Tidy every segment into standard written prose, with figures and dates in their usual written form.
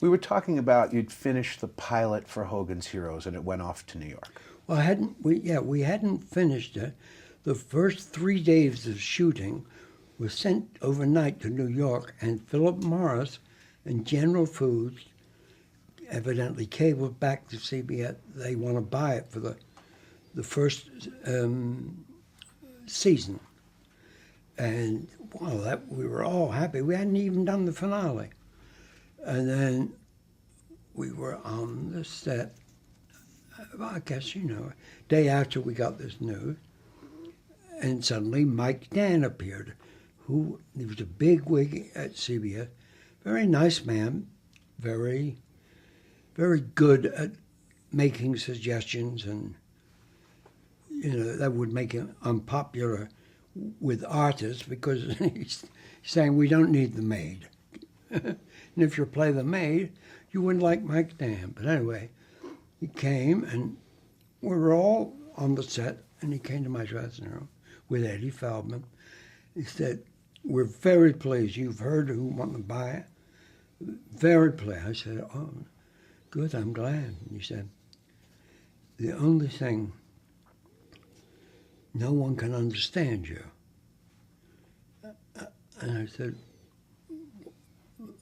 We were talking about you'd finished the pilot for Hogan's Heroes and it went off to New York. Well, we hadn't finished it. The first 3 days of shooting was sent overnight to New York, and Philip Morris and General Foods evidently cabled back to CBS. They want to buy it for the first season. And well, we were all happy. We hadn't even done the finale. And then we were on the set, I guess, day after we got this news. And suddenly Mike Dan appeared, he was a big wig at CBS, very nice man, very, very good at making suggestions, and, that would make him unpopular with artists because he's saying we don't need the maid. And if you play the maid, you wouldn't like Mike Dan. But anyway, he came and we were all on the set, and he came to my dressing room with Eddie Feldman. He said, "We're very pleased. You've heard who want to buy it. Very pleased." I said, "Oh, good, I'm glad." And he said, "The only thing, no one can understand you." And I said,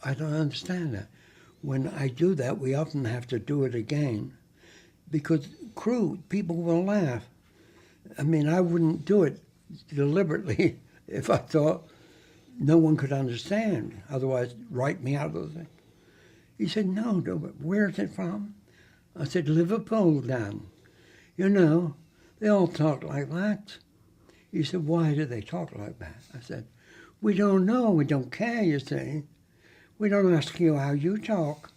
"I don't understand that. When I do that, we often have to do it again because people will laugh. I mean, I wouldn't do it deliberately if I thought no one could understand. Otherwise, write me out of the thing." He said, no, but where's it from?" I said, "Liverpool, Dan. They all talk like that." He said, "Why do they talk like that?" I said, "We don't know. We don't care, you see. We don't ask you how you talk."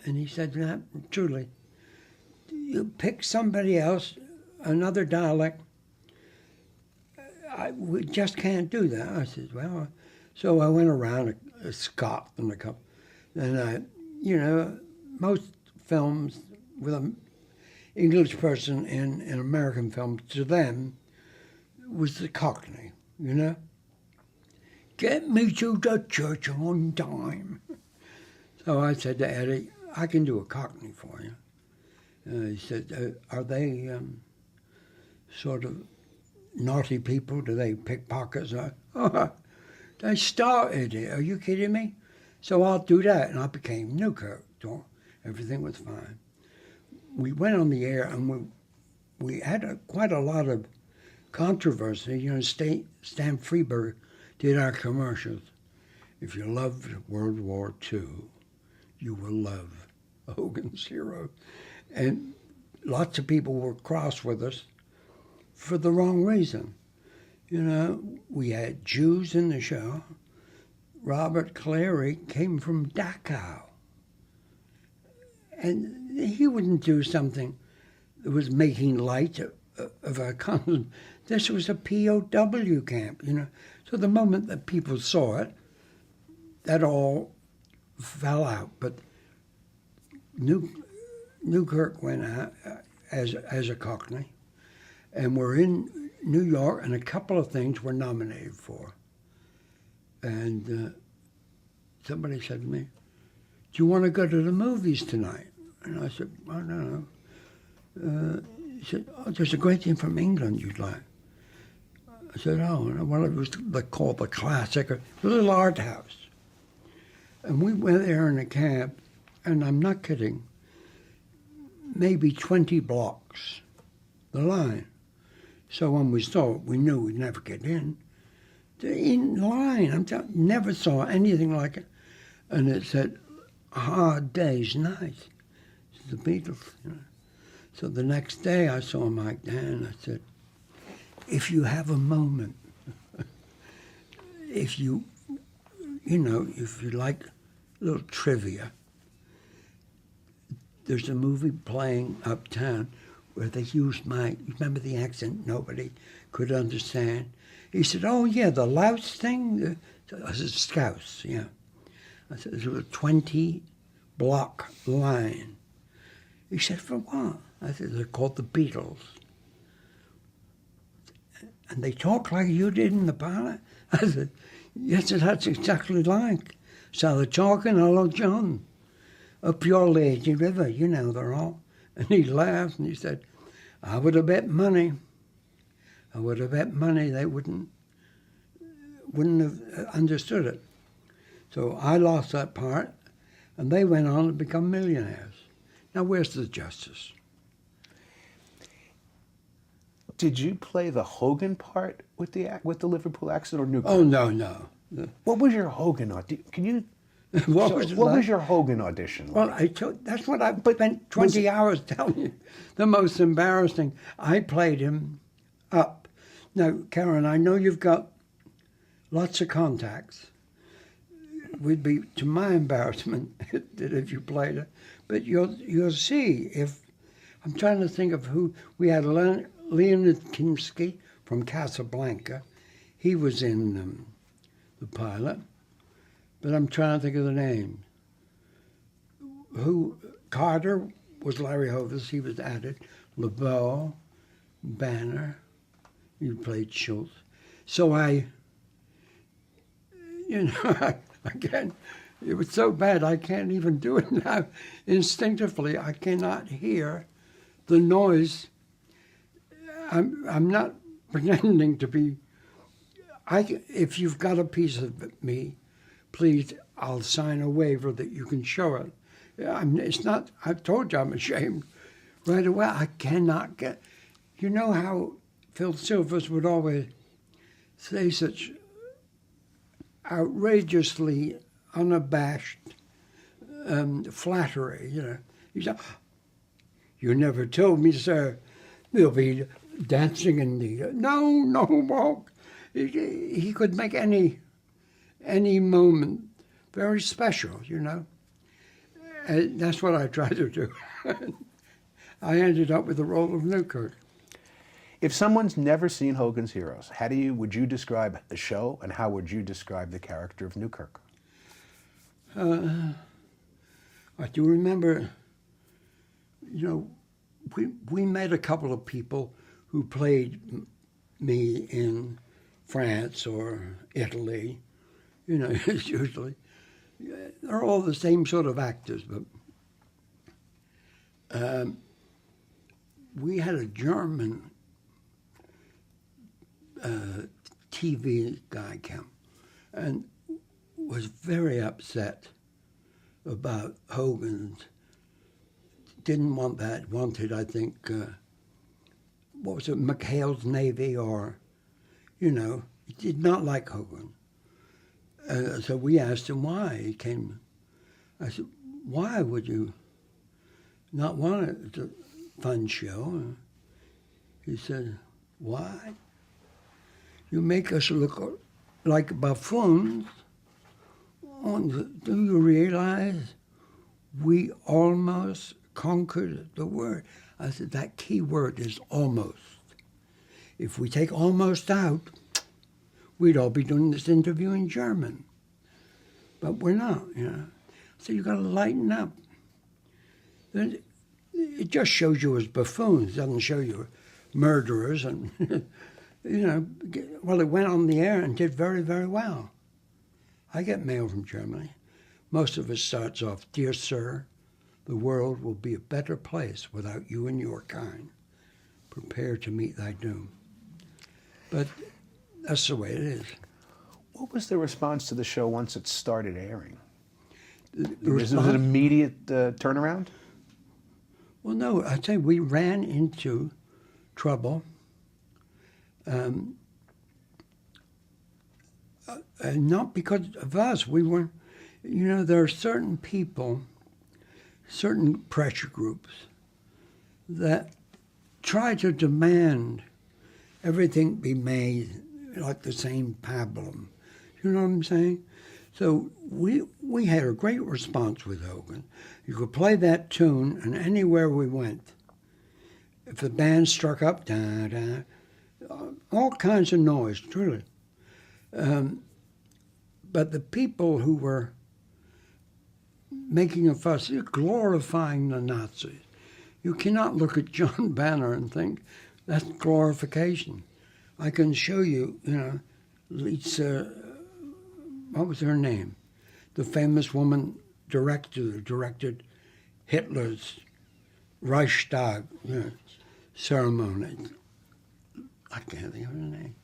And he said, "No, truly, you pick somebody else, another dialect. We just can't do that." I said, "Well," so I went around a Scot and a couple. And most films with an English person in American films, to them, was the Cockney, "Get me to the church on time." So I said to Eddie, "I can do a Cockney for you." He said, "Are they sort of naughty people? Do they pick pockets?" They started it. Are you kidding me? So I'll do that. And I became Newkirk. Everything was fine. We went on the air, and we had quite a lot of controversy. Stan Freberg did our commercials. "If you loved World War II, you will love Hogan's Heroes." And lots of people were cross with us for the wrong reason. We had Jews in the show. Robert Clary came from Dachau. And he wouldn't do something that was making light of our country. This was a POW camp, So the moment that people saw it, that all fell out. But Newkirk went out as a Cockney. And we're in New York, and a couple of things we're nominated for. And somebody said to me, "Do you want to go to the movies tonight?" And I said, "I don't know." He said, "Oh, there's a great thing from England you'd like." I said, "Oh," well, it was called the Classic, a little art house. And we went there in a cab, and I'm not kidding, maybe 20 blocks, the line. So when we saw it, we knew we'd never get in. In line, never saw anything like it. And it said, "Hard Day's Night." It's the Beatles, So the next day I saw Mike Dan. I said, "If you have a moment, if you like a little trivia, there's a movie playing uptown where they used remember the accent nobody could understand?" He said, "Oh, yeah, the louse thing?" I said, "Scouse, yeah." I said, "There's a 20-block line." He said, "For what?" I said, "They're called the Beatles." "And they talk like you did in the pilot?" I said, "Yes, that's exactly like." started talking, hello, John, up your lazy river, you know they're all. And he laughed and he said, I would have bet money. I would have bet money they wouldn't have understood it. So I lost that part, and they went on to become millionaires. Now, where's the justice? Did you play the Hogan part with the Liverpool accent or Newkirk? Oh, no. What was your Hogan audition? Can you? What was your Hogan audition like? Well, that's what I spent 20 hours telling you. The most embarrassing. I played him up. Now, Karen, I know you've got lots of contacts. Would be to my embarrassment that if you played it, but you'll see if I'm trying to think of who we had. Leonid Kinski from Casablanca, he was in the pilot, but I'm trying to think of the name. Carter was Larry Hovis, he was added. LeBeau, Banner, he played Schultz. So I can't, it was so bad I can't even do it now. Instinctively, I cannot hear the noise. I'm not pretending to be. If you've got a piece of me, please, I'll sign a waiver that you can show it. It's not. I've told you I'm ashamed. Right away, I cannot get. You know how Phil Silvers would always say such outrageously unabashed flattery. He said, "You never told me, sir. We'll be dancing in the no walk." He could make any moment very special, That's what I tried to do. I ended up with the role of Newkirk. If someone's never seen Hogan's Heroes, would you describe the show, and how would you describe the character of Newkirk? I do remember, we met a couple of people who played me in France or Italy. It's usually, they're all the same sort of actors, but we had a German TV guy come and was very upset about Hogan's. Didn't want that, wanted, I think, what was it, McHale's Navy, or, he did not like Hogan. So we asked him why he came. I said, why would you not want it? It's a fun show. He said, why? You make us look like buffoons. Do you realize we almost conquered the word? I said, that key word is almost. If we take almost out, we'd all be doing this interview in German. But we're not, So you got to lighten up. It just shows you as buffoons. It doesn't show you murderers. And, well, it went on the air and did very, very well. I get mail from Germany. Most of it starts off, "Dear sir, the world will be a better place without you and your kind. Prepare to meet thy doom." But that's the way it is. What was the response to the show once it started airing? Was it an immediate turnaround? Well, no. I'd say we ran into trouble. And not because of us. We were, there are certain people, certain pressure groups that try to demand everything be made like the same pablum. You know what I'm saying? So we had a great response with Hogan. You could play that tune, and anywhere we went, if the band struck up, da-da, all kinds of noise, truly. But the people who were making a fuss, glorifying the Nazis, you cannot look at John Banner and think that's glorification. I can show you, Lisa, what was her name? the famous woman director who directed Hitler's Reichstag ceremony. I can't think of her name.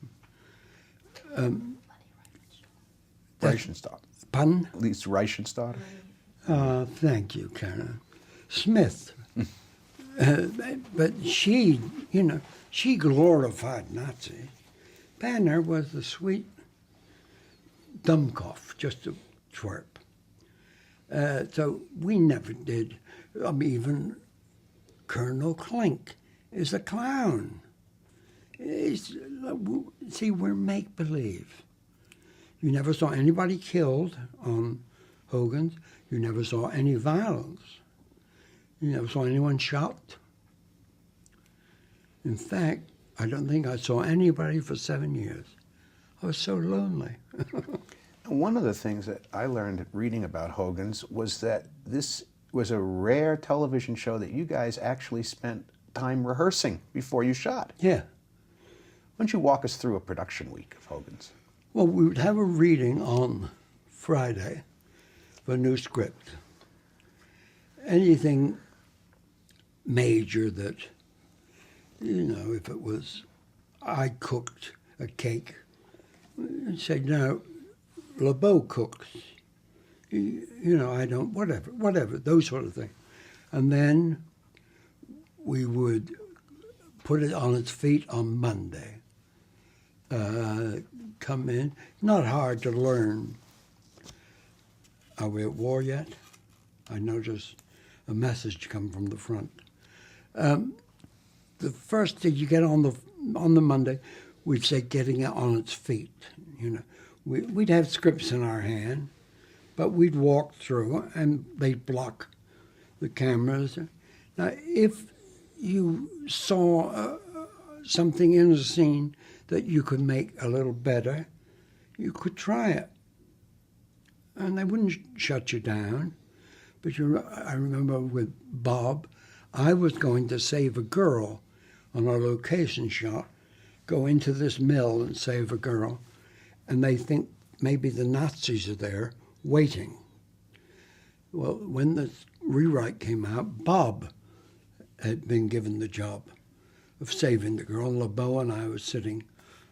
Reichenstadt. Pardon? At least Reichenstadt. Thank you, Karen. Smith. But she, she glorified Nazis. Banner was the sweet Dummkopf, just a twerp. So we never did. Even Colonel Klink is a clown. See, we're make-believe. You never saw anybody killed on Hogan's. You never saw any violence. You never saw anyone shot. In fact, I don't think I saw anybody for 7 years. I was so lonely. One of the things that I learned reading about Hogan's was that this was a rare television show that you guys actually spent time rehearsing before you shot. Yeah. Why don't you walk us through a production week of Hogan's? Well, we would have a reading on Friday of a new script. Anything major that, if it was, I cooked a cake, and say, no, LeBeau cooks. I don't, whatever, those sort of things. And then we would put it on its feet on Monday. Come in. Not hard to learn. Are we at war yet? I noticed a message come from the front. The first thing you get on the Monday, we'd say getting it on its feet. We'd have scripts in our hand, but we'd walk through and they'd block the cameras. Now, if you saw something in a scene that you could make a little better, you could try it. And they wouldn't shut you down. But I remember with Bob, I was going to save a girl on a location shot, go into this mill and save a girl, and they think maybe the Nazis are there waiting. Well, when the rewrite came out, Bob had been given the job of saving the girl. LeBeau and I was sitting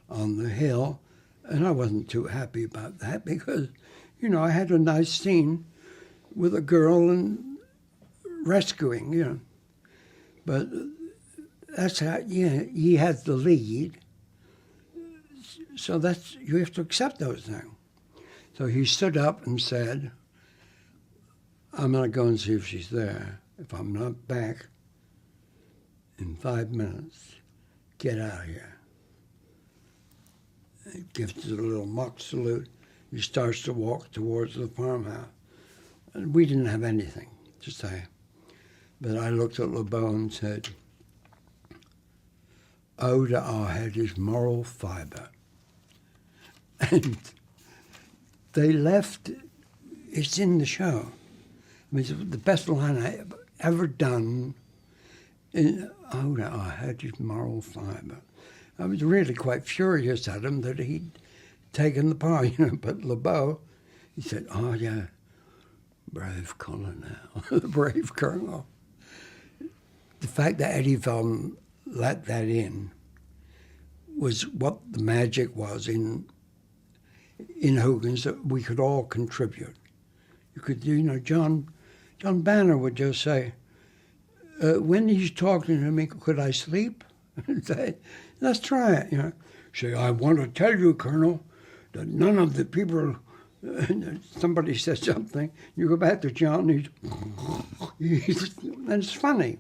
on the hill, and I wasn't too happy about that because, I had a nice scene with a girl and rescuing, But that's how, he has the lead, so you have to accept those things. So he stood up and said, I'm going to go and see if she's there. If I'm not back in 5 minutes, get out of here. He gives us a little mock salute. He starts to walk towards the farmhouse. And we didn't have anything to say. But I looked at LeBeau and said, "Oh, to our head is moral fiber." And they left, it's in the show. I mean, it's the best line I've ever done. Oh, to our head is moral fiber. I was really quite furious at him that he'd taken the part, but LeBeau, he said, "Oh, yeah, brave colonel, the brave colonel." The fact that Eddie Feldman let that in was what the magic was in Hogan's, that we could all contribute. You could, John Banner would just say, when he's talking to me, could I sleep? Say, let's try it. Say, "I want to tell you, Colonel, that none of the people," somebody says something, you go back to John, and it's funny.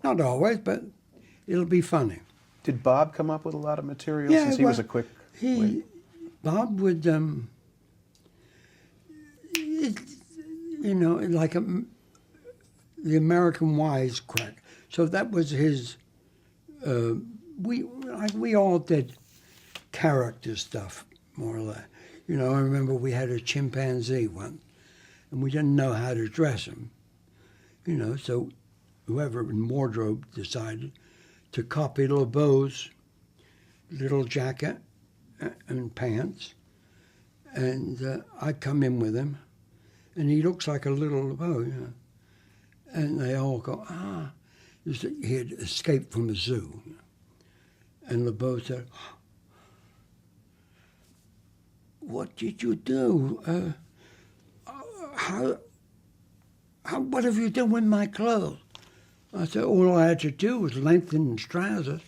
Not always, but it'll be funny. Did Bob come up with a lot of material since he was a quick wit? Bob would, like the American wisecrack. So that was his. We all did character stuff, more or less. I remember we had a chimpanzee once, and we didn't know how to dress him. So whoever in wardrobe decided to copy LeBeau's little jacket and pants, and I come in with him, and he looks like a little LeBeau, you know. And they all go, ah. He had escaped from the zoo. And LeBeau said, what did you do? What have you done with my clothes? I said, all I had to do was lengthen his trousers.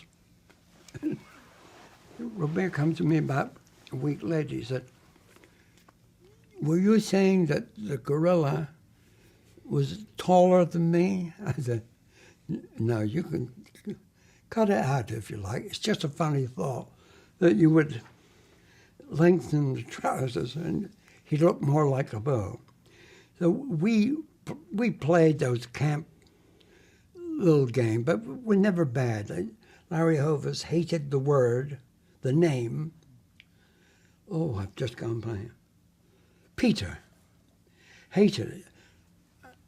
Robert comes to me about a week later. He said, were you saying that the gorilla was taller than me? I said, no, you can cut it out if you like. It's just a funny thought that you would lengthen the trousers and he looked more like a bow. So we played those camp little game, but we're never bad. Larry Hovers hated the name. Oh, I've just gone blank. Peter hated it.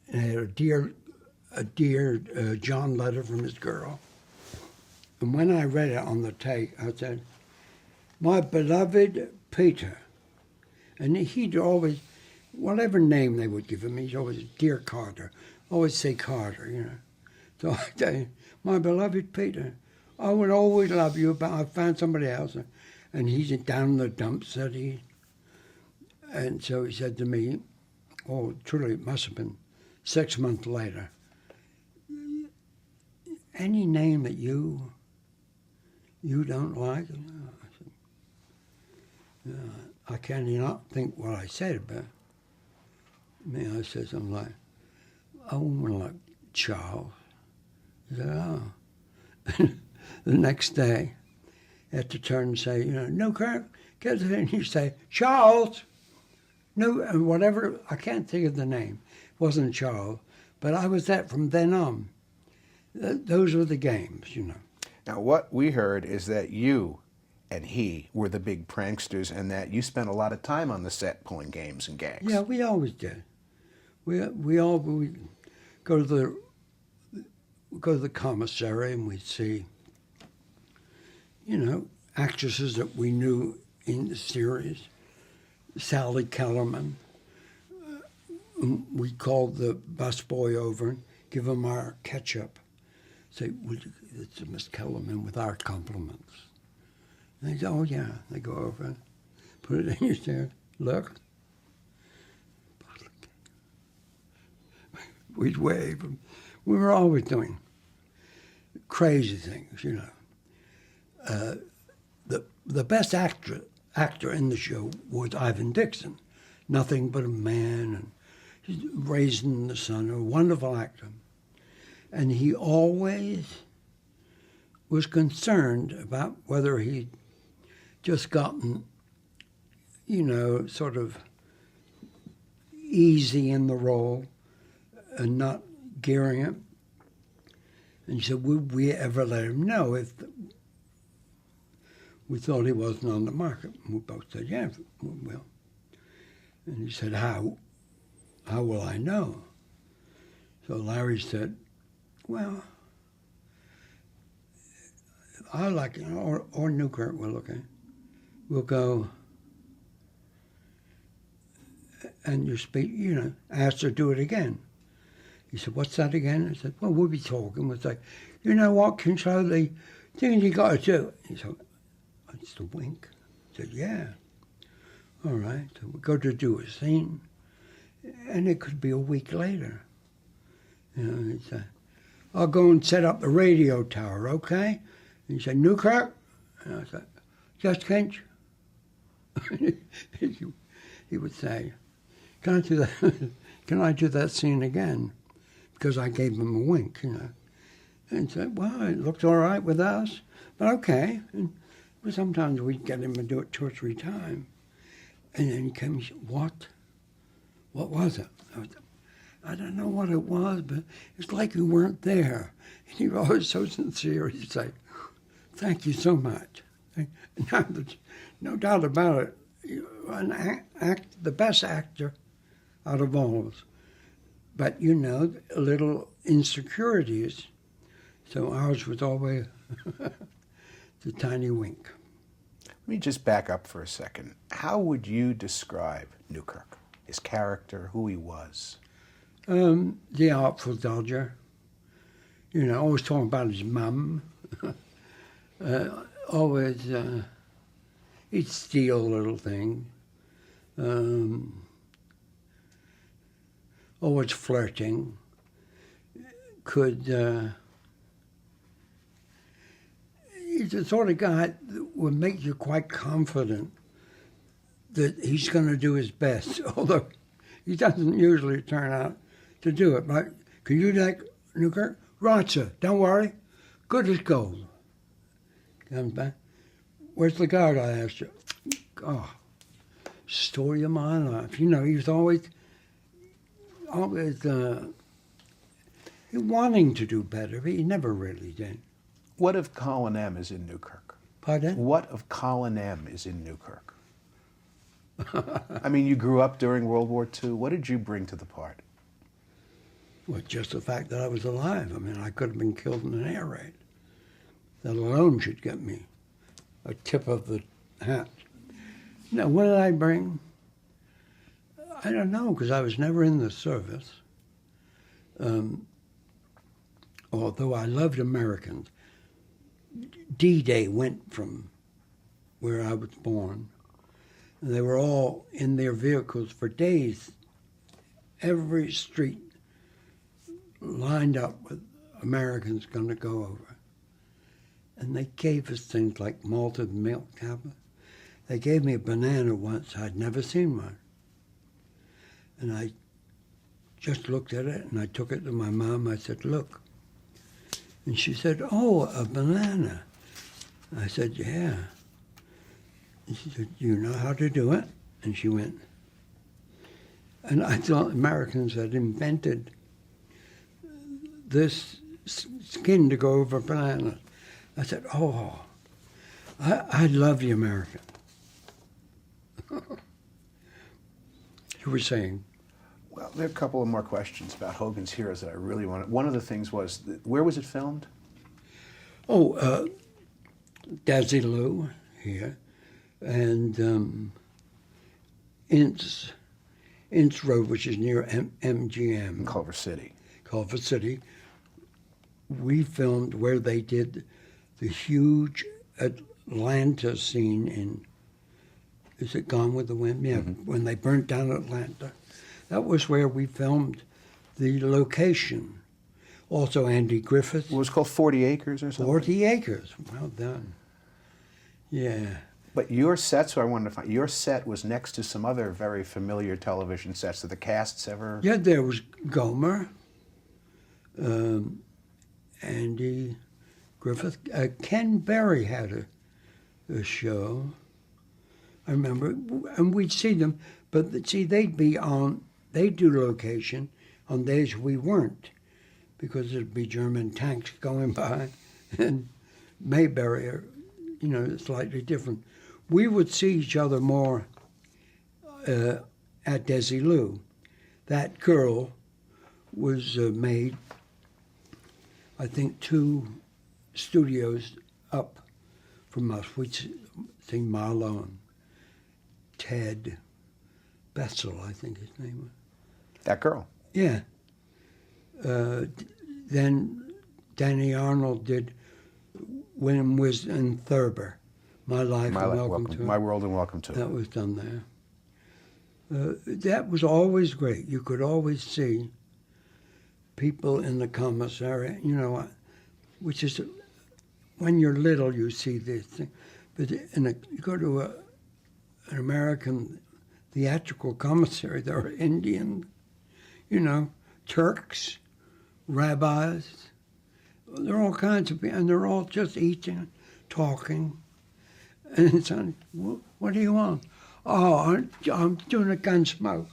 And had a dear John letter from his girl. And when I read it on the tape, I said, my beloved Peter. And he'd always, whatever name they would give him, he'd always, dear Carter, always say Carter, you know. So I say, my beloved Peter, I would always love you, but I found somebody else. And he's down in the dumps, said he. And so he said to me, oh, truly, it must have been 6 months later, any name that you don't like? I said, I can't not think what I said, but I said something like, I wouldn't like Charles. He said, oh. The next day, I had to turn and say, no, Kirk, get it. And you say, Charles. No, whatever, I can't think of the name. It wasn't Charles, but I was that from then on. Those were the games, you know. Now, what we heard is that you and he were the big pranksters and that you spent a lot of time on the set pulling games and gags. Yeah, we always did. We all go to the commissary and we'd see, actresses that we knew in the series. Sally Kellerman. We called the busboy over and give him our ketchup. Say, it's Miss Kellerman with our compliments. And they say, oh yeah. They go over and put it in your chair. Look. We'd wave. We were always doing crazy things, The best actor in the show was Ivan Dixon. Nothing But a Man, and he's Raising the Sun, a wonderful actor. And he always was concerned about whether he'd just gotten, sort of easy in the role and not gearing it. And he said, would we ever let him know if we thought he wasn't on the market? And we both said, yeah, we will. And he said, how will I know? So Larry said, well, I like it, or Newkirk will look at it. We'll go, and you speak, ask to do it again. He said, what's that again? I said, well, we'll be talking. We'll say, you know what, control the things you got to do. He said, it's the wink. I said, yeah. All right. So we go to do a scene, and it could be a week later. He said, I'll go and set up the radio tower, okay? And he said, Newkirk? And I said, just Finch? He would say, can I do that scene again? Because I gave him a wink, And he said, well, it looked all right with us, but okay. And sometimes we'd get him to do it 2 or 3 times. And then he came and said, what? What was it? I don't know what it was, but it's like you weren't there. And he was always so sincere. He'd say, thank you so much. Now, there's no doubt about it. The best actor out of all of us. But, a little insecurities. So ours was always the tiny wink. Let me just back up for a second. How would you describe Newkirk? his character, who he was? The Artful Dodger. You know, always talking about his mum. Always, he'd steal little things. Always flirting. He's the sort of guy that would make you quite confident that he's going to do his best, although he doesn't usually turn out to do it. But can you do that, Newkirk? Right, sir. Don't worry. Good as gold. Comes back. Where's the guard, I asked you? Oh, story of my life. You know, he was always wanting to do better, but he never really did. What if Colin M is in Newkirk? Pardon? What if Colin M is in Newkirk? I mean, you grew up during World War II. What did you bring to the part? Well, just the fact that I was alive. I mean, I could have been killed in an air raid. That alone should get me a tip of the hat. Now, what did I bring? I don't know, because I was never in the service. Although I loved Americans. D-Day went from where I was born. And they were all in their vehicles for days. Every street lined up with Americans going to go over. And they gave us things like malted milk tablets. They gave me a banana once. I'd never seen one. And I just looked at it, and I took it to my mom. I said, look. And she said, oh, a banana. I said, yeah. And she said, you know how to do it? And she went. And I thought Americans had invented this skin to go over bananas. I said, oh, I love the American. You were saying? Well, there are a couple of more questions about Hogan's Heroes that I really wanted. One of the things was, where was it filmed? Oh, Desilu here, and Ince Road, which is near MGM. In Culver City. Culver City. We filmed where they did the huge Atlanta scene in, is it Gone with the Wind? Yeah, when they burnt down Atlanta. That was where we filmed the location. Also, Andy Griffith. It was called 40 Acres or something? 40 Acres. Well done. Yeah. But your sets, I wanted to find, your set was next to some other very familiar television sets. Did the casts ever? Yeah, there was Gomer, Andy Griffith. Ken Berry had a show. I remember, and we'd see them, but see, they'd do location on days we weren't, because there'd be German tanks going by, and Mayberry, you know, slightly different. We would see each other more at Desilu. That girl was made, I think, 2 studios up from us. We'd see Marlon, Ted Bessel, I think his name was. That girl? Yeah. Then Danny Arnold did When Was in Thurber, My Life and Welcome to It. My World and Welcome to It. That was done there. That was always great. You could always see people in the commissary, you know, which is, when you're little, you see this thing. But you go to an American theatrical commissary, there are Indian, you know, Turks, rabbis. There are all kinds of people, and they're all just eating, talking. And it's on, what do you want? Oh, I'm doing a gun smoke.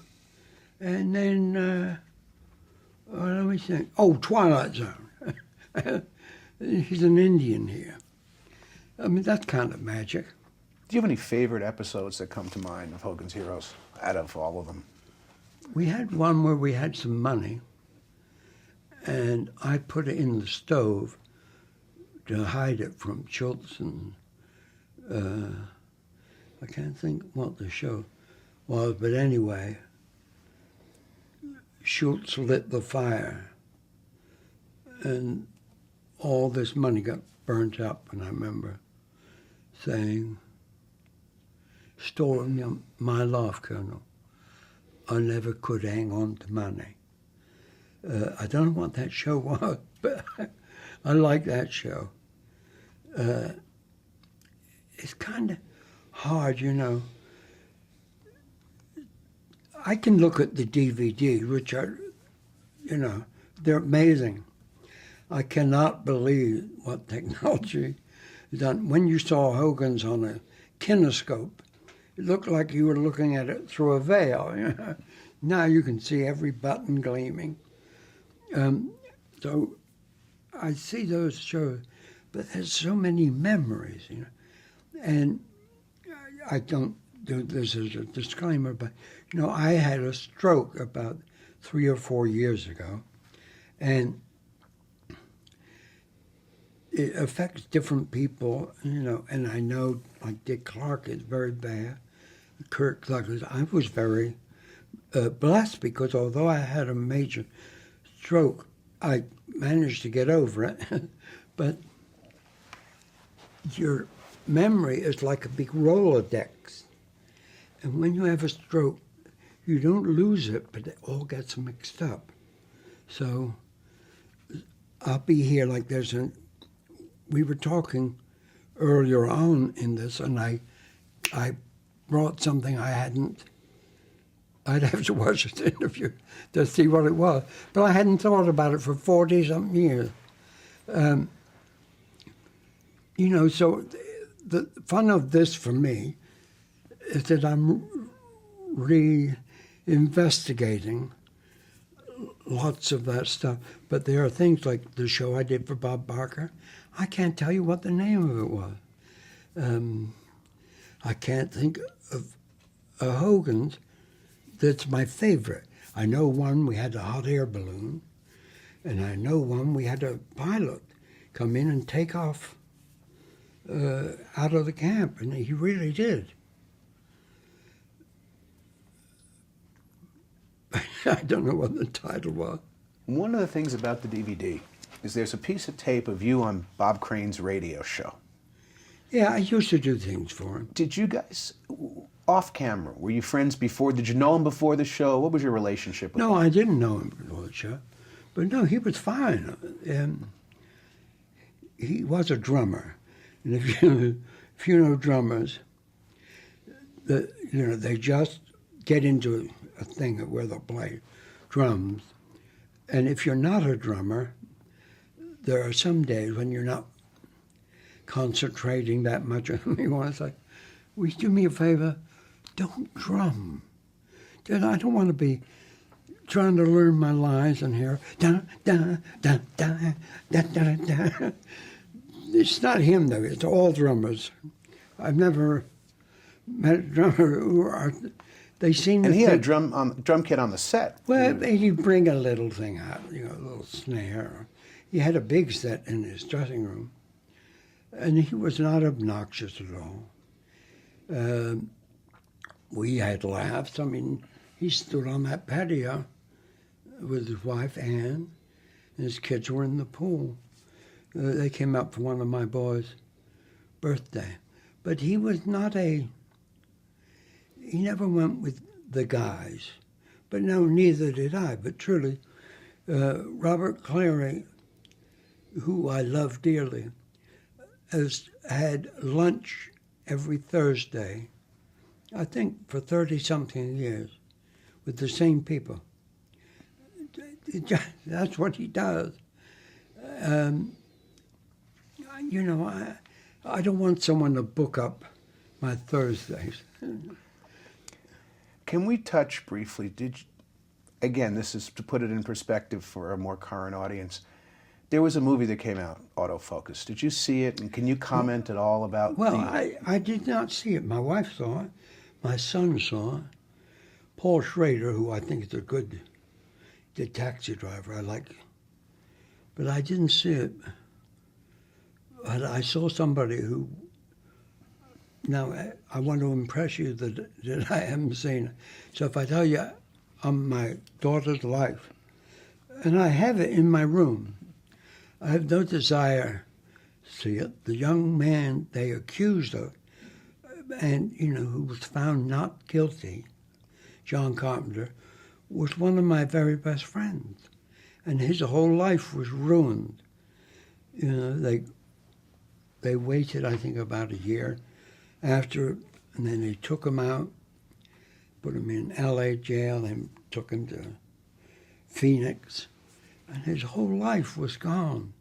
And then, let me think. Oh, Twilight Zone. He's an Indian here. I mean, that's kind of magic. Do you have any favorite episodes that come to mind of Hogan's Heroes, out of all of them? We had one where we had some money, and I put it in the stove to hide it from Schultz, and I can't think what the show was, but anyway, Schultz lit the fire, and all this money got burnt up. And I remember saying, "Stole my life, Colonel. I never could hang on to money." I don't know what that show was, but I like that show. It's kind of hard, you know. I can look at the DVD, which are, you know, they're amazing. I cannot believe what technology has done. When you saw Hogan's on a kinescope, it looked like you were looking at it through a veil. You know? Now you can see every button gleaming. So I see those shows, but there's so many memories, you know. And I don't do this as a disclaimer, but, you know, I had a stroke about 3 or 4 years ago, and it affects different people, you know, and I know, like Dick Clark is very bad, Kirk Douglas. I was very blessed because although I had a major stroke, I managed to get over it. But your memory is like a big Rolodex. And when you have a stroke, you don't lose it, but it all gets mixed up. So I'll be here like we were talking earlier on in this, and I brought something I'd have to watch this interview to see what it was. But I hadn't thought about it for 40-something years. You know, so the fun of this for me is that I'm re-investigating lots of that stuff. But there are things like the show I did for Bob Barker. I can't tell you what the name of it was. I can't think of a Hogan's that's my favorite. I know one, we had a hot air balloon, and I know one, we had a pilot come in and take off out of the camp, and he really did. I don't know what the title was. One of the things about the DVD is there's a piece of tape of you on Bob Crane's radio show. Yeah, I used to do things for him. Did you guys, off camera, were you friends before? Did you know him before the show? What was your relationship with him? No, I didn't know him before the show. But no, he was fine. He was a drummer. And if you know drummers, they just get into a thing where they'll play drums. And if you're not a drummer, there are some days when you're not concentrating that much on me. It's like, will you do me a favor? Don't drum. I don't want to be trying to learn my lines and hear da da da da da da da. It's not him though. It's all drummers. I've never met a drummer who are. They seem. And he had a drum kit on the set. Well, he'd bring a little thing out, a little snare. He had a big set in his dressing room. And he was not obnoxious at all. We had laughs. I mean, he stood on that patio with his wife, Ann, and his kids were in the pool. They came up for one of my boys' birthday. But he was not he never went with the guys. But no, neither did I. But truly, Robert Clary, who I love dearly, has had lunch every Thursday, I think for 30-something years, with the same people. That's what he does. I don't want someone to book up my Thursdays. Can we touch briefly, again, this is to put it in perspective for a more current audience. There was a movie that came out, Autofocus. Did you see it? And can you comment at all about I did not see it. My wife saw it. My son saw it. Paul Schrader, who I think is a good taxi driver, I like. But I didn't see it. But I saw somebody who... Now, I want to impress you that I haven't seen it. So if I tell you on my daughter's life. And I have it in my room. I have no desire to see it. The young man they accused of, and, who was found not guilty, John Carpenter, was one of my very best friends. And his whole life was ruined. They waited, I think, about a year after, and then they took him out, put him in L.A. jail, and took him to Phoenix. And his whole life was gone.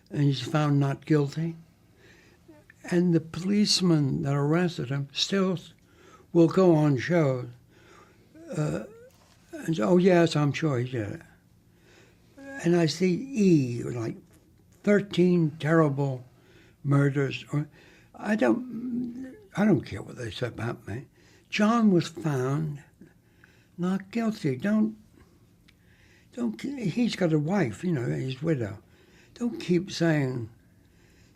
And he's found not guilty. And the policeman that arrested him still will go on shows and say, oh, yes, I'm sure he did it. And I see like 13 terrible murders. I don't care what they say about me. John was found not guilty. Don't. He's got a wife, his widow. Don't keep saying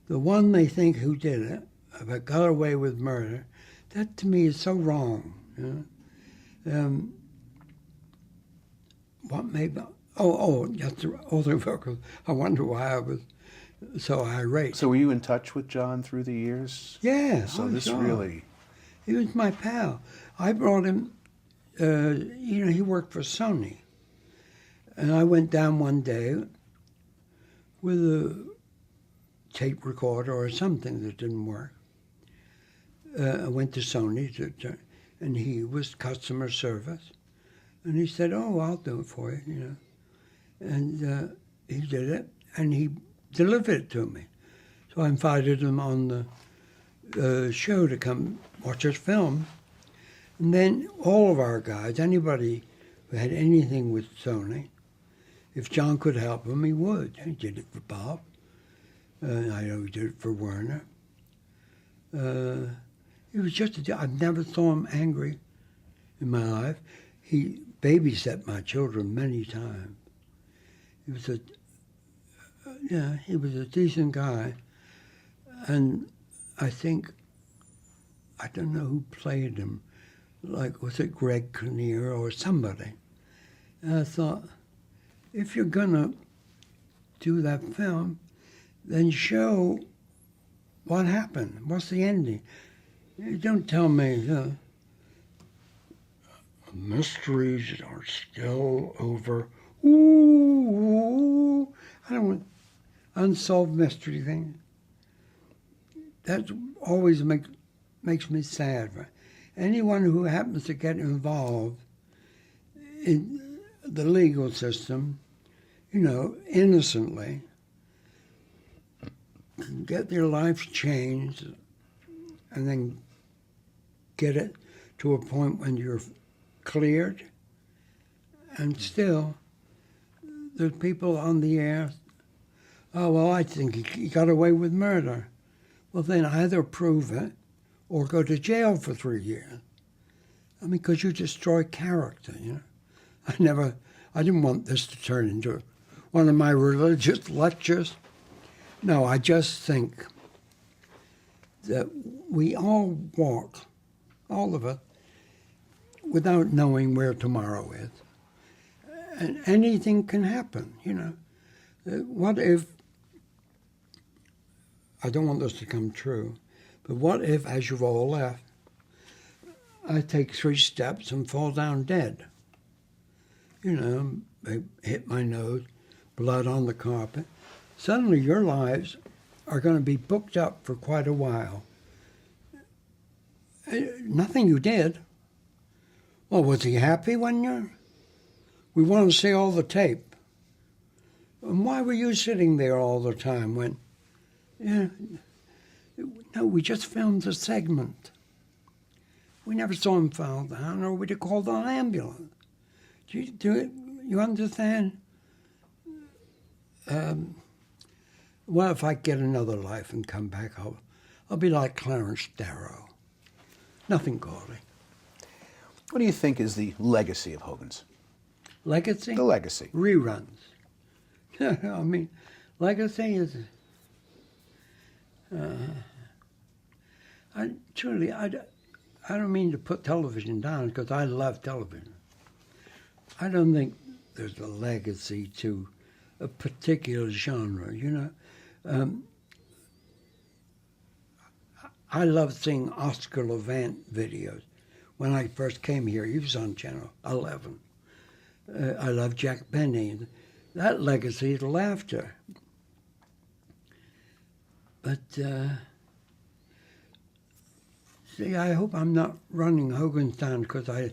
the one they think who did it, but got away with murder. That to me is so wrong. What made? That's the other vocal. I wonder why I was so irate. So were you in touch with John through the years? Yeah. So this really... He was my pal. I brought him, he worked for Sony. And I went down one day with a tape recorder or something that didn't work. I went to Sony, and he was customer service. And he said, oh, I'll do it for you, And he did it, and he delivered it to me. So I invited him on the show to come watch us film. And then all of our guys, anybody who had anything with Sony, if John could help him, he would. He did it for Bob. I know he did it for Werner. He was I've never saw him angry in my life. He babysat my children many times. He was a decent guy. And I think, I don't know who played him, like, was it Greg Kinnear or somebody? And I thought, if you're going to do that film, then show what happened. What's the ending? Don't tell me, mysteries are still over. Ooh, I don't want unsolved mystery things. That always makes me sad. Anyone who happens to get involved in the legal system, innocently, get their lives changed, and then get it to a point when you're cleared, and still there's people on the air, oh, well, I think he got away with murder. Well, then either prove it or go to jail for 3 years. I mean, because you destroy character, I didn't want this to turn into one of my religious lectures. No, I just think that we all walk, all of us, without knowing where tomorrow is. And anything can happen, What if, I don't want this to come true, but what if, as you've all left, I take 3 steps and fall down dead? They hit my nose, blood on the carpet. Suddenly your lives are going to be booked up for quite a while. Nothing you did. Well, was he happy when we want to see all the tape? And why were you sitting there all the time when, no, we just filmed a segment. We never saw him fall down, or we'd have called an ambulance. You understand? Well, if I get another life and come back, I'll be like Clarence Darrow. Nothing gaudy. What do you think is the legacy of Hogan's? Legacy? The legacy. Reruns. I mean, legacy is... I don't mean to put television down, because I love television. I don't think there's a legacy to a particular genre, you know. I love seeing Oscar Levant videos. When I first came here, he was on Channel 11. I love Jack Benny. That legacy is laughter. But, see, I hope I'm not running Hogan's down because I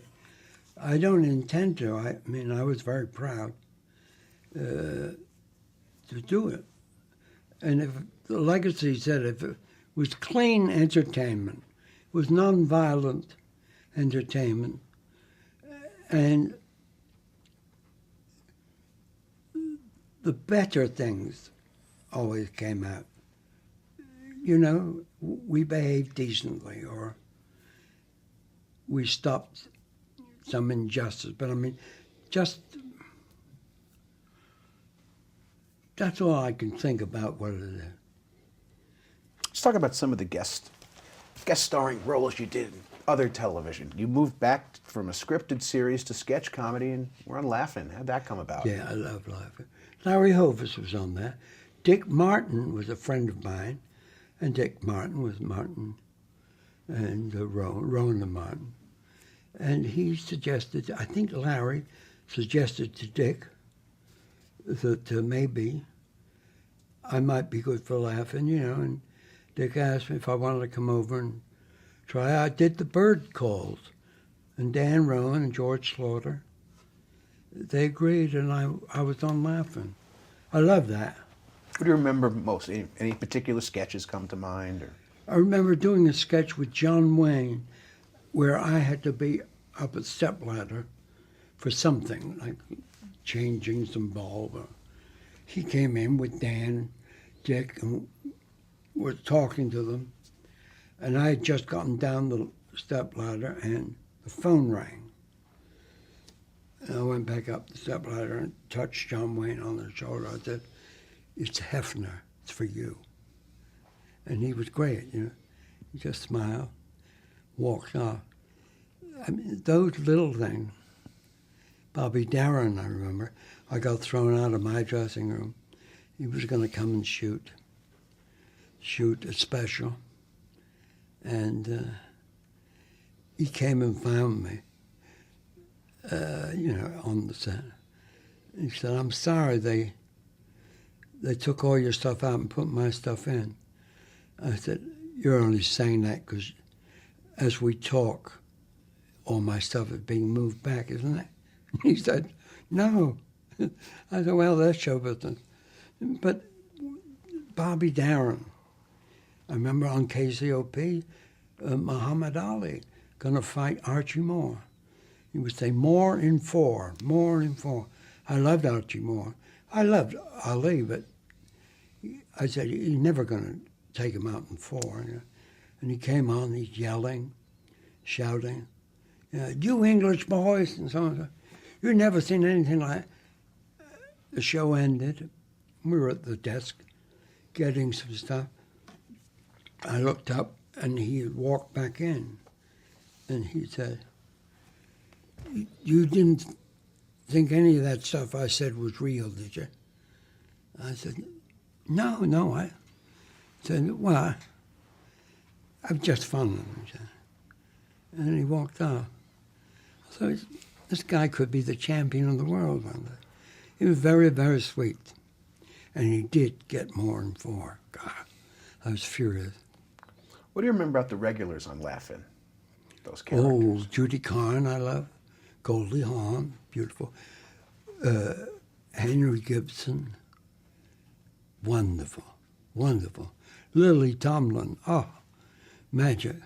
don't intend to. I mean, I was very proud to do it. And if the legacy said if it was clean entertainment, it was nonviolent entertainment, and the better things always came out. You know, we behaved decently, or we stopped some injustice. But I mean, just that's all I can think about what it is. Let's talk about some of the guest starring roles you did in other television. You moved back from a scripted series to sketch comedy, and we're on Laugh-In. How'd that come about? Yeah, I love Laugh-In. Larry Hovis was on that. Dick Martin was a friend of mine, and Dick Martin was Martin and Rowan Martin. And he suggested, I think Larry suggested to Dick that maybe I might be good for Laugh-In, you know, and Dick asked me if I wanted to come over and try. I did the Bird Calls, and Dan Rowan and George Slaughter, they agreed, and I was on Laugh-In. I love that. What do you remember most? Any particular sketches come to mind? Or? I remember doing a sketch with John Wayne where I had to be up a stepladder for something, like changing some bulb. He came in with Dan, Dick, and was talking to them. And I had just gotten down the stepladder and the phone rang. And I went back up the stepladder and touched John Wayne on the shoulder. I said, "It's Hefner, it's for you." And he was great, you know. He just smiled, walked off. I mean, those little things. Bobby Darin, I remember, I got thrown out of my dressing room. He was going to come and shoot a special. And he came and found me, you know, on the set. He said, "I'm sorry they took all your stuff out and put my stuff in." I said, "You're only saying that because as we talk, all my stuff is being moved back, isn't it?" He said, "No." I said, "Well, that's show business." But Bobby Darin, I remember on KCOP, Muhammad Ali going to fight Archie Moore. He would say, "More in 4, more in 4." I loved Archie Moore. I loved Ali, but I said, "You're never going to take him out in 4. You know? And he came on, he's yelling, shouting, "You English boys," and so on. You've never seen anything like that. The show ended. We were at the desk getting some stuff. I looked up, and he had walked back in. And he said, "You didn't think any of that stuff I said was real, did you?" I said, No. I said, "Well, I'm just fun." And then he walked off. So this guy could be the champion of the world one day. He was very, very sweet. And he did get more than 4. God, I was furious. What do you remember about the regulars on Laugh-In? Those characters. Oh, Judy Carn, I love. Goldie Hawn, beautiful. Henry Gibson, wonderful, wonderful. Lily Tomlin, oh, magic.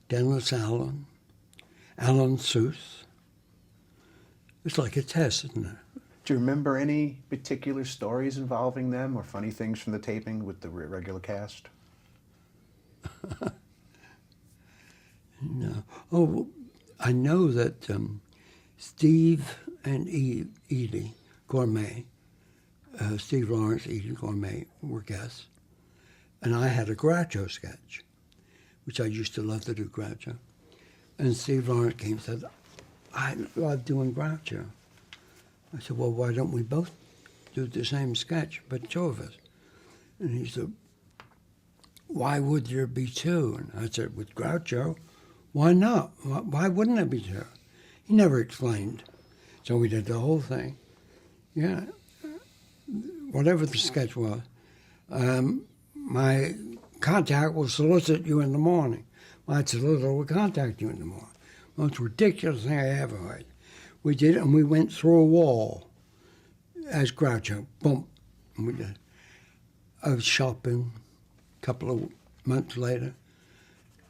Dennis Allen, Alan Seuss. It's like a test, isn't it? Do you remember any particular stories involving them or funny things from the taping with the regular cast? No. Oh, I know that Steve and Edie Gourmet, Steve Lawrence, Edie Gourmet were guests. And I had a Groucho sketch, which I used to love to do Groucho. And Steve Lawrence came and said, "I love doing Groucho." I said, well, why don't we both do the same sketch, but two of us? And he said, why would there be two? And I said, with Groucho, why not? Why wouldn't there be two? He never explained. So we did the whole thing. Yeah, whatever the sketch was. My contact will solicit you in the morning. My solicitor will contact you in the morning. Most ridiculous thing I ever heard. We did it, and we went through a wall as Groucho. Boom. And we did. I was shopping a couple of months later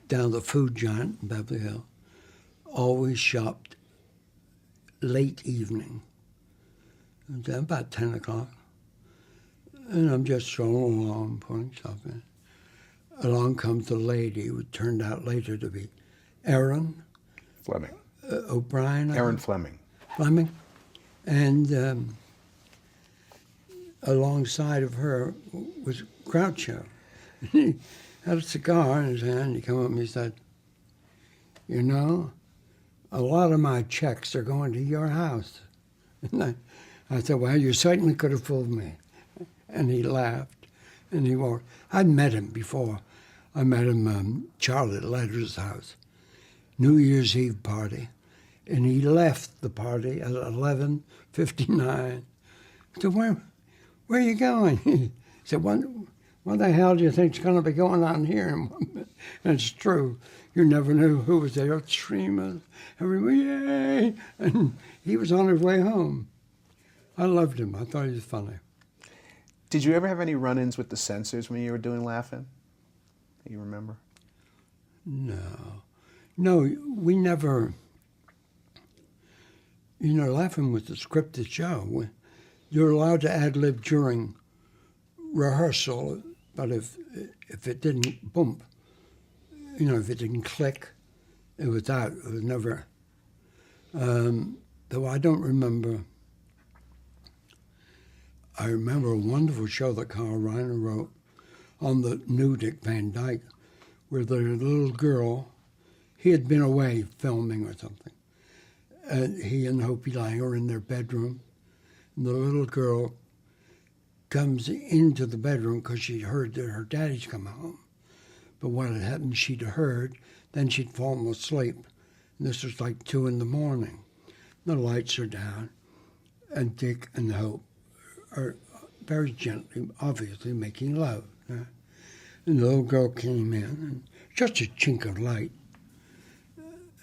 down the food giant in Beverly Hills. Always shopped late evening. And then about 10 o'clock. And I'm just strolling along, putting stuff in. Along comes the lady, who turned out later to be Erin Fleming. O'Brien. Erin Fleming. Fleming. And alongside of her was Groucho. He had a cigar in his hand. He came up and he said, you know, a lot of my checks are going to your house. And I said, well, you certainly could have fooled me. And he laughed. And he walked. I'd met him before. I met him Charlotte Letter's house, New Year's Eve party. And he left the party at 11:59. I said, where are you going? He said, what the hell do you think's going to be going on here? And it's true. You never knew who was there. Streamers, everybody, yay! And he was on his way home. I loved him. I thought he was funny. Did you ever have any run-ins with the censors when you were doing Laugh-In? That you remember? No, we never. You know, Laugh-In was a scripted show. You're allowed to ad-lib during rehearsal, but if it didn't bump, you know, if it didn't click, it was out. It was never. Though I don't remember. I remember a wonderful show that Carl Reiner wrote on the new Dick Van Dyke, where the little girl, he had been away filming or something, and he and Hopi Lang are in their bedroom, and the little girl comes into the bedroom because she heard that her daddy's come home. But what had happened, she'd heard, then she'd fallen asleep. And this was like 2 a.m. The lights are down, and Dick and Hope are very gently, obviously making love. And the little girl came in, and just a chink of light.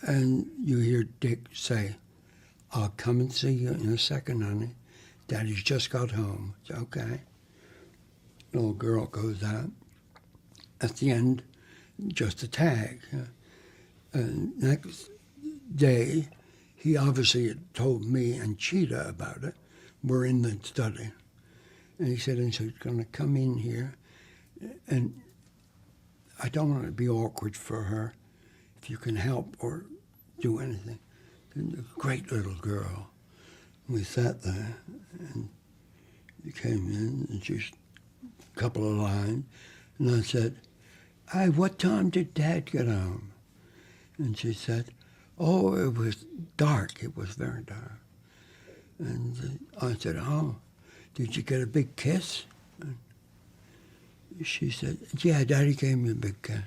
And you hear Dick say, I'll come and see you in a second, honey. Daddy's just got home. It's okay. The little girl goes out. At the end, just a tag. And next day, he obviously had told me and Cheetah about it. We're in the study. And he said, he's going to come in here, and I don't want to be awkward for her. If you can help or do anything. And a great little girl. We sat there, and he came in, and just a couple of lines, and I said, hey, what time did Dad get home? And she said, oh, it was dark. It was very dark. And I said, oh, did you get a big kiss? And she said, yeah, Daddy gave me a big kiss.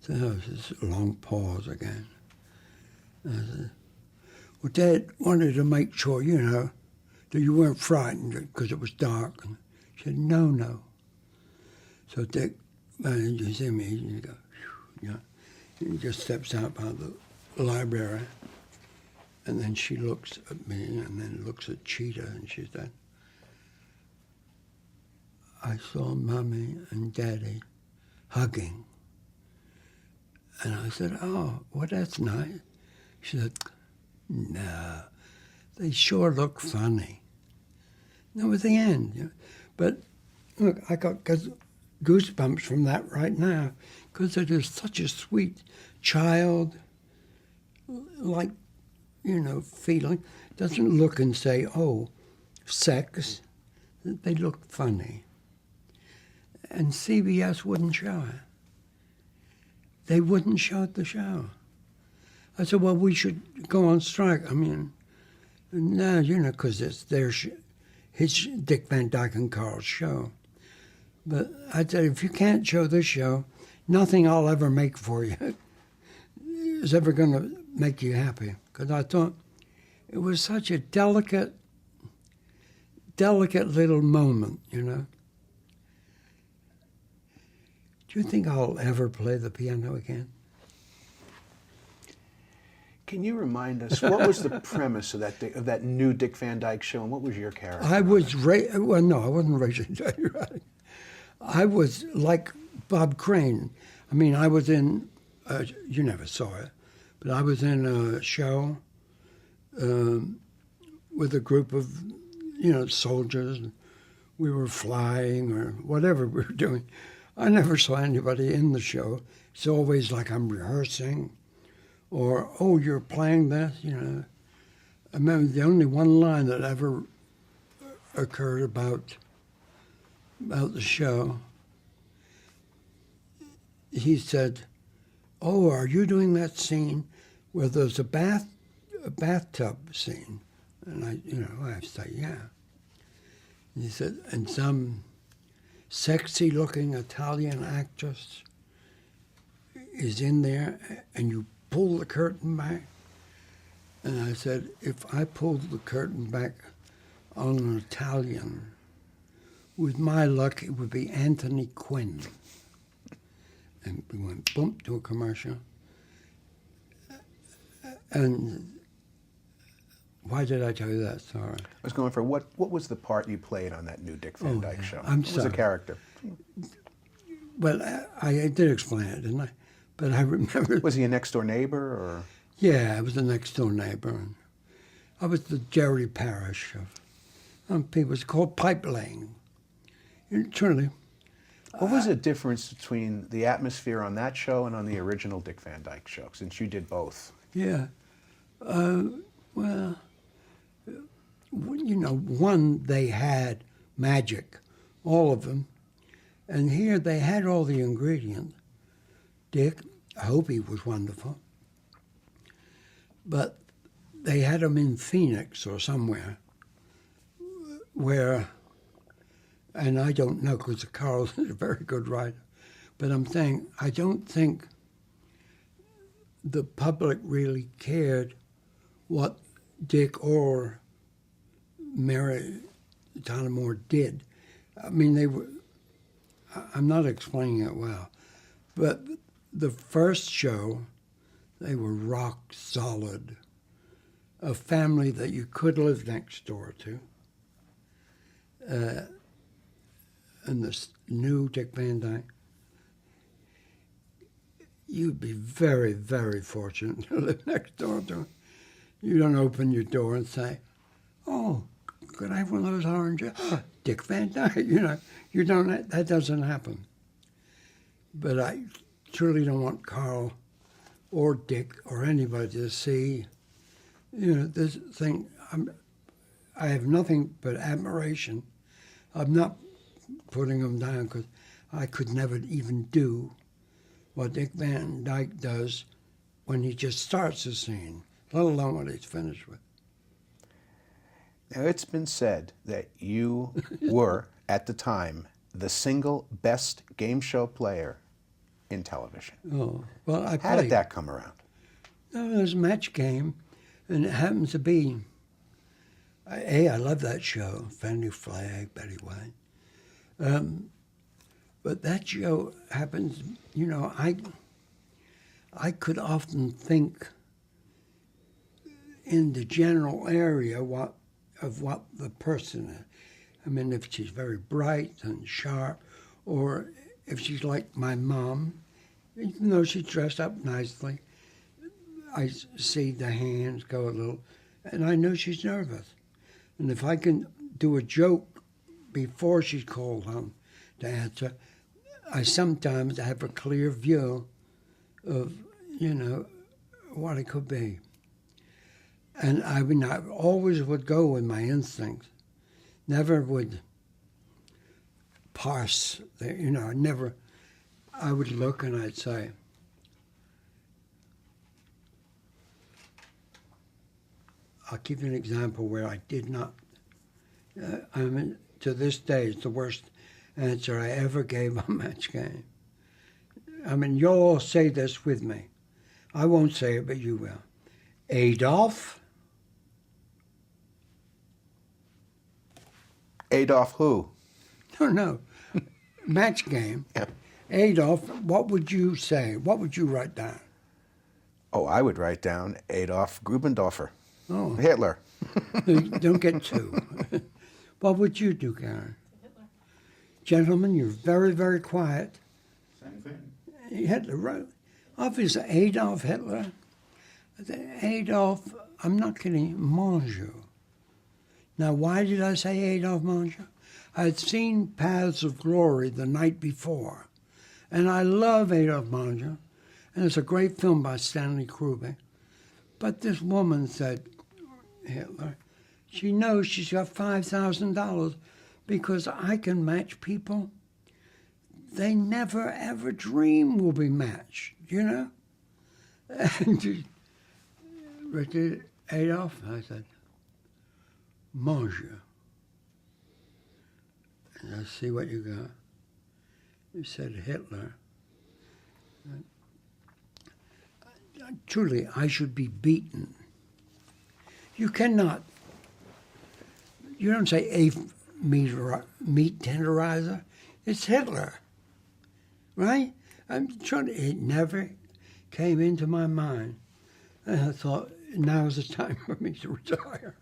So there was this long pause again. And I said, well, Dad wanted to make sure, you know, that you weren't frightened because it was dark. And she said, no. So Dick, you see me, and you go, you know, he just steps out by the library. And then she looks at me and then looks at Cheetah, and she said, I saw Mommy and Daddy hugging. And I said, oh, well, that's nice. She said, no, they sure look funny. That was the end. You know? But look, I got goosebumps from that right now, because it is such a sweet child, like, you know, feeling. Doesn't look and say, oh, sex. They look funny. And CBS wouldn't show it. They wouldn't show the show. I said, well, we should go on strike. I mean, No, because it's his Dick Van Dyke and Carl's show. But I said, if you can't show this show, nothing I'll ever make for you is ever going to make you happy. Because I thought it was such a delicate little moment, Do you think I'll ever play the piano again? Can you remind us, what was the premise of that new Dick Van Dyke show, and what was your character? I wasn't Rachel Right. I was like Bob Crane. I mean, I was in, you never saw it, but I was in a show with a group of, soldiers. We were flying or whatever we were doing. I never saw anybody in the show. It's always like I'm rehearsing. Or, oh, you're playing this, I remember the only one line that ever occurred about the show. He said, oh, are you doing that scene where there's a bathtub scene? And I say, yeah. And he said, and some sexy-looking Italian actress is in there, and you pull the curtain back. And I said, if I pulled the curtain back on an Italian, with my luck, it would be Anthony Quinn. And we went bump to a commercial. And why did I tell you that? Sorry. I was going for what was the part you played on that new Dick Van Dyke show? I'm what sorry. was the character? Well, I did explain it, didn't I? But I remember... Was he a next-door neighbor, or...? Yeah, I was a next-door neighbor. I was the Jerry Parrish of... People, it's called pipe laying. Truly. What was the difference between the atmosphere on that show and on the original Dick Van Dyke show, since you did both? Yeah. Well, one, they had magic, all of them. And here they had all the ingredients. Dick, I hope he was wonderful. But they had him in Phoenix or somewhere where, and I don't know because Carl is a very good writer, but I'm saying I don't think the public really cared what Dick or Mary Tyler Moore did. I mean, I'm not explaining it well, but the first show, they were rock solid. A family that you could live next door to. And this new Dick Van Dyke, you'd be very, very fortunate to live next door to him. You don't open your door and say, oh, could I have one of those oranges? Oh, Dick Van Dyke, you don't, that doesn't happen. But I truly don't want Carl or Dick or anybody to see, this thing. I have nothing but admiration. I'm not putting them down because I could never even do what Dick Van Dyke does when he just starts a scene, let alone what he's finished with. Now, it's been said that you were, at the time, the single best game show player in television. Oh, well, How did that come around? No, it was a match game, and it happens to be, I love that show, Fanny Flagg, Betty White. But that show happens, I could often think in the general area of what the person is. I mean, if she's very bright and sharp, or if she's like my mom, even though she's dressed up nicely, I see the hands go a little, and I know she's nervous. And if I can do a joke before she's called on to answer, I sometimes have a clear view of, what it could be. And I always would go with my instincts. Never would parse, I would look and I'd say, I'll give you an example where I did not. I mean, to this day, it's the worst answer I ever gave on Match Game. I mean, you'll all say this with me. I won't say it, but you will. Adolf? Adolf who? No. Match Game. Yeah. Adolf, what would you say? What would you write down? Oh, I would write down Adolf Grubendorfer. Oh. Hitler. Don't get two. What would you do, Karen? Hitler. Gentlemen, you're very, very quiet. Same thing. Hitler, right? Obviously, Adolf Hitler. Adolf, I'm not kidding, Mongeau. Now, why did I say Adolf Mongeau? I had seen Paths of Glory the night before, and I love Adolf Mongeau, and it's a great film by Stanley Kubrick. But this woman said, Hitler, she knows she's got $5,000 because I can match people they never ever dream will be matched, you know? And she, Richard Adolf, I said, Monsieur. And I see what you got. You said Hitler. Truly, I should be beaten. You cannot. You don't say a meat tenderizer. It's Hitler, right? I'm trying to. It never came into my mind, and I thought now is the time for me to retire,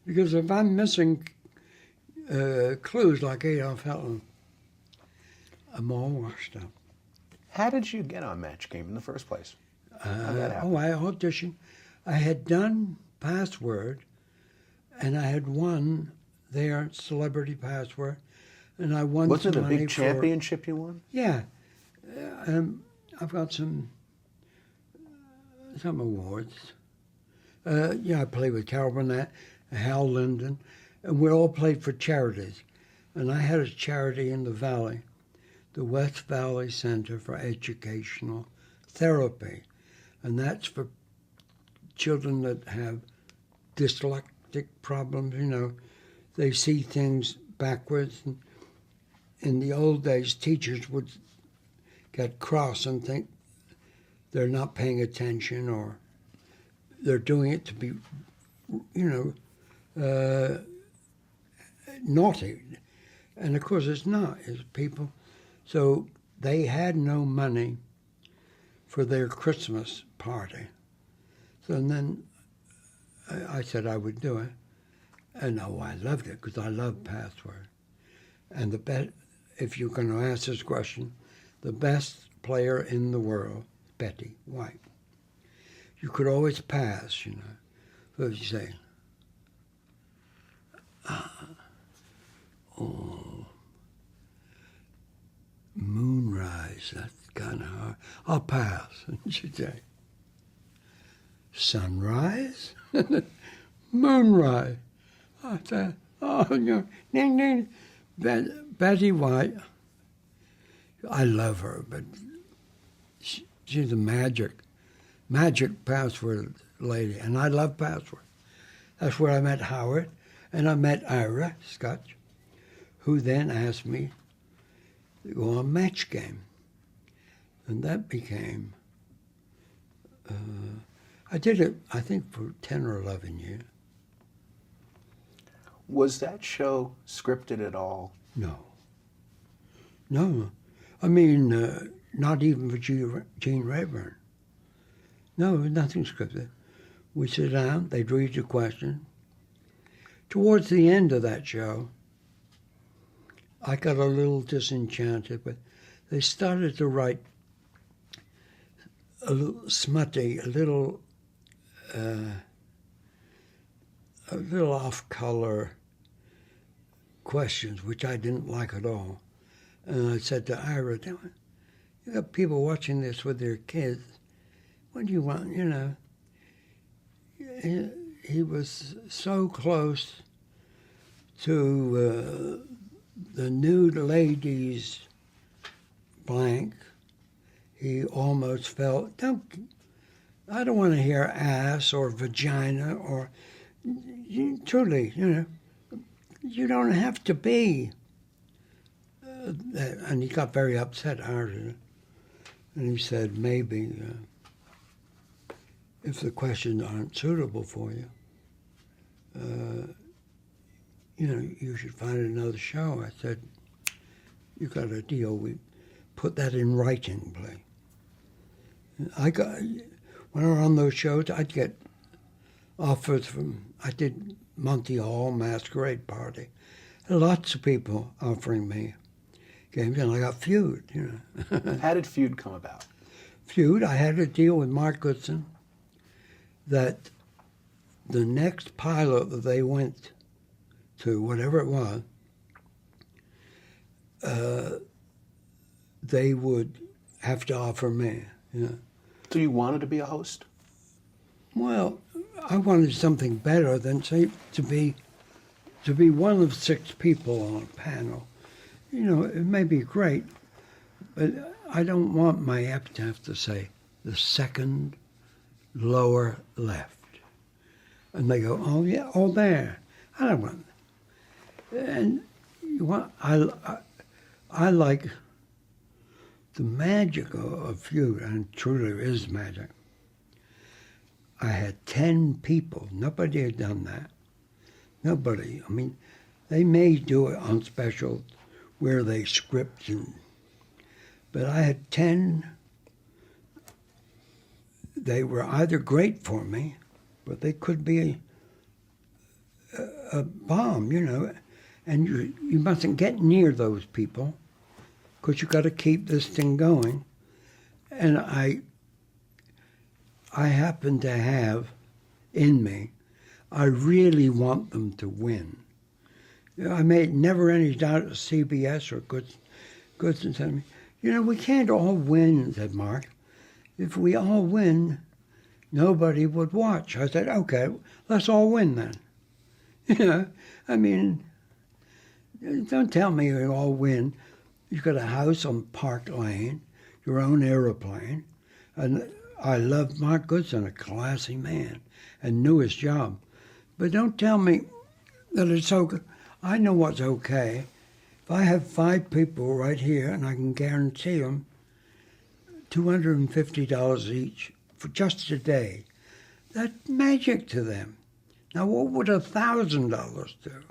because if I'm missing clues like Adolf Hitler, I'm all washed up. How did you get on Match Game in the first place? How'd that happen? I auditioned. I had done Password, and I had won their Celebrity Password, and I won Was some it a money big championship you won? Yeah. I've got some awards. I played with Carol Burnett, Hal Linden, and we all played for charities. And I had a charity in the Valley, the West Valley Center for Educational Therapy. And that's for children that have dyslexic problems, you know. They see things backwards. And in the old days, teachers would get cross and think they're not paying attention or they're doing it to be, naughty. And of course it's not, it's people. So they had no money for their Christmas party. So and then I said I would do it. And I loved it because I love Password. And if you're going to ask this question, the best player in the world, Betty White. You could always pass, you know. So if you say, moonrise, that's kind of hard. I'll pass. And she'd say, sunrise? Moonrise. I said, ding, ding. Betty White, I love her, but she's a magic Password lady, and I love Password. That's where I met Howard, and I met Ira Scotch, who then asked me to go on Match Game. And that became, I did it, I think, for 10 or 11 years. Was that show scripted at all? No. I mean, not even for Gene Rayburn. No, nothing scripted. We sit down, they'd read the question. Towards the end of that show, I got a little disenchanted, but they started to write a little smutty, a little off-color questions, which I didn't like at all. And I said to Ira, you got people watching this with their kids. What do you want, you know? He was so close to the nude ladies blank. He almost felt, I don't want to hear ass or vagina or Truly, you don't have to be. And he got very upset after it. And he said, maybe if the questions aren't suitable for you, you should find another show. I said, you got a deal. We put that in writing, play. When I was on those shows, I'd get offers I did Monty Hall, Masquerade Party. Lots of people offering me games, and I got Feud, How did Feud come about? Feud, I had a deal with Mark Goodson that the next pilot that they went to, whatever it was, they would have to offer me. So you wanted to be a host? Well, I wanted something better than, say, to be one of 6 people on a panel. It may be great, but I don't want my epitaph to say the second lower left. And they go, oh yeah, oh there. I don't want that. And I like the magic of Feud, and truly there is magic. I had 10 people. Nobody had done that. Nobody. I mean, they may do it on special where they script, but I had 10. They were either great for me, but they could be a bomb, and you mustn't get near those people because you got to keep this thing going. And I happen to have in me, I really want them to win. I made never any doubt at CBS or Goodson said to me, we can't all win, said Mark. If we all win, nobody would watch. I said, okay, let's all win then. I mean, don't tell me you all win. You've got a house on Park Lane, your own airplane, and I love Mark Goodson, a classy man, and knew his job. But don't tell me that it's okay. I know what's okay. If I have 5 people right here, and I can guarantee them $250 each for just a day, that's magic to them. Now, what would $1,000 do?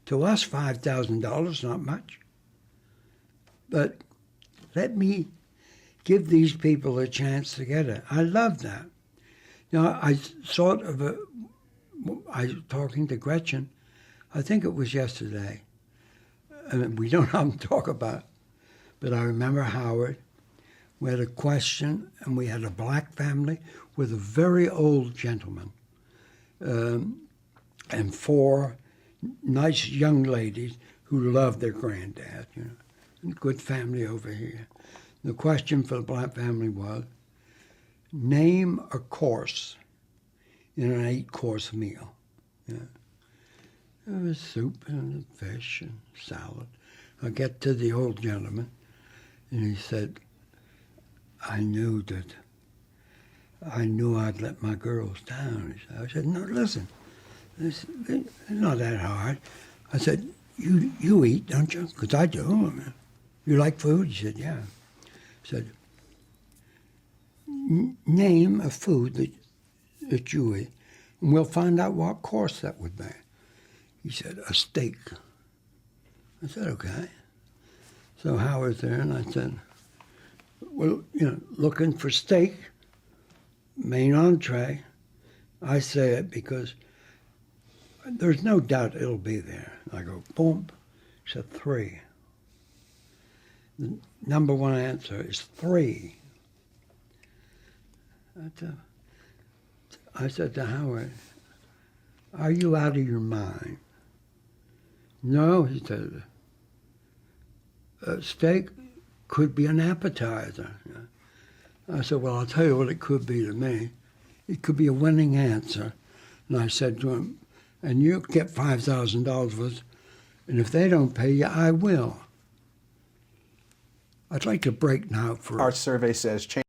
To us, $5,000, not much. But let me give these people a chance to get it. I love that. I was talking to Gretchen, I think it was yesterday, and we don't often talk about it, but I remember Howard. We had a question, and we had a black family with a very old gentleman and 4 nice young ladies who loved their granddad, Good family over here. The question for the black family was, name a course in an 8-course meal. There was soup and fish and salad. I get to the old gentleman, and he said, I knew I'd let my girls down. I said, no, listen, it's not that hard. I said, you eat, don't you? Because I do. You like food? He said, yeah. I said, name a food that you eat, and we'll find out what course that would be. He said, a steak. I said, okay. So Howard's there, and I said, well, looking for steak, main entree. I say it because there's no doubt it'll be there. I go, boom. He said, 3. The number 1 answer is 3. I said to Howard, are you out of your mind? No, he said, steak could be an appetizer. I said, well, I'll tell you what it could be to me. It could be a winning answer. And I said to him, and you get $5,000 for it, and if they don't pay you, I will. I'd like to break now for... Our survey says change